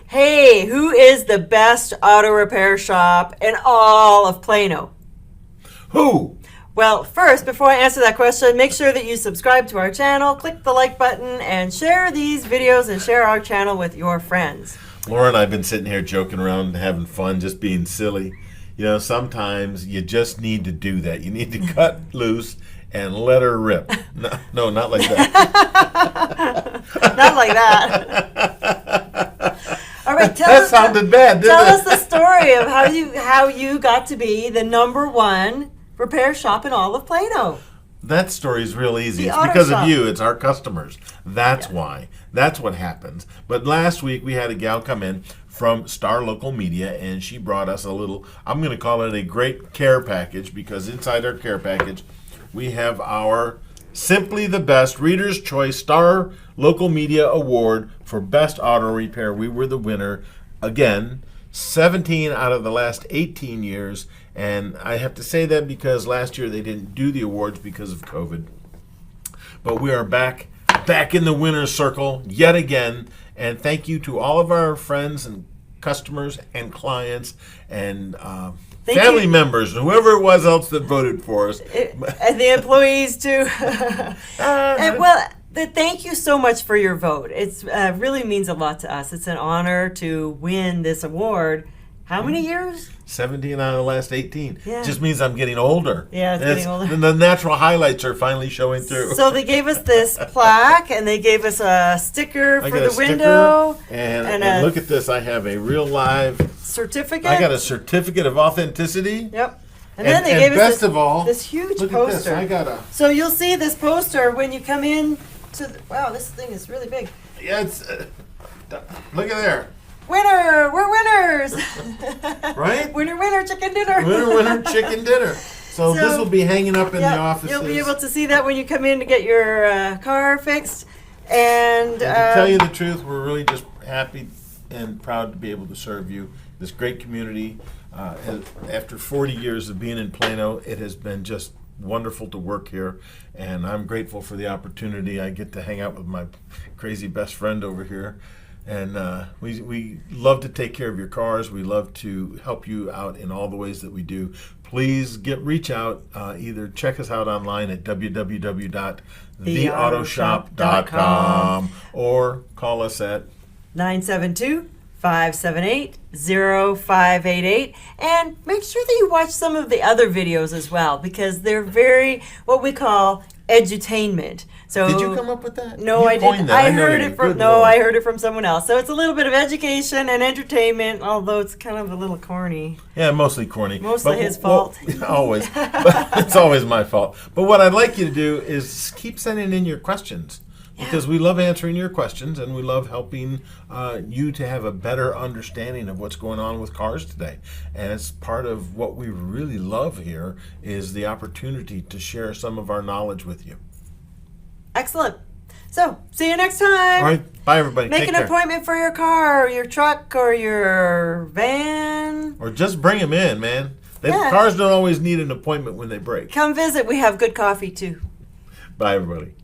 Hey, who is the best auto repair shop in all of Plano? Who? Well, first, before I answer that question, make sure that you subscribe to our channel, click the like button, and share these videos and share our channel with your friends. Laura and I have been sitting here joking around and having fun, just being silly. You know, sometimes you just need to do that. You need to cut loose and let her rip. No, not like that. Not like that. All right, That sounded bad, didn't tell it? us the story of how you got to be the #1 repair shop in all of Plano. That story is real easy. The It's auto because shop. of you. It's our customers. That's why. That's what happens. But last week we had a gal come in from Star Local Media, and she brought us a little, I'm going to call it a great care package, because inside our care package we have our Simply the Best Readers Choice Star Local Media Award for Best Auto Repair. We were the winner again, 17 out of the last 18 years. And I have to say that because last year they didn't do the awards because of COVID. But we are back in the winner's circle yet again. And thank you to all of our friends and customers and clients and family members, whoever it was else that voted for us. And the employees too. Thank you so much for your vote. It really means a lot to us. It's an honor to win this award. How many years? 17 out of the last 18. Yeah. Just means I'm getting older. Yeah, it's getting older. The natural highlights are finally showing through. So they gave us this plaque, and they gave us a sticker I for got a the window. sticker, and look at this. I have a real live certificate. I got a certificate of authenticity. Yep. And then they gave us this huge look poster. At this. I got a. So you'll see this poster when you come in to. Wow, this thing is really big. Yeah, it's. Look at there. Winner! We're winners! Right? Winner, chicken dinner! Winner, chicken dinner. So this will be hanging up in the offices. You'll be able to see that when you come in to get your car fixed. And to tell you the truth, we're really just happy and proud to be able to serve you. This great community. After 40 years of being in Plano, it has been just wonderful to work here, and I'm grateful for the opportunity. I get to hang out with my crazy best friend over here. And we love to take care of your cars. We love to help you out in all the ways that we do. Please reach out. Either check us out online at www.theautoshop.com or call us at 972-578-0588. And make sure that you watch some of the other videos as well, because they're very, what we call edutainment. So did you come up with that? No, I didn't. I heard it from I heard it from someone else. So it's a little bit of education and entertainment, although it's kind of a little corny. Yeah, mostly corny. Mostly his fault. Always. But it's always my fault. But what I'd like you to do is keep sending in your questions. Because we love answering your questions, and we love helping you to have a better understanding of what's going on with cars today. And it's part of what we really love here is the opportunity to share some of our knowledge with you. Excellent. So, see you next time. All right. Bye, everybody. Make Take an care. appointment for your car, or your truck, or your van. Or just bring them in, man. Cars don't always need an appointment when they break. Come visit. We have good coffee, too. Bye, everybody.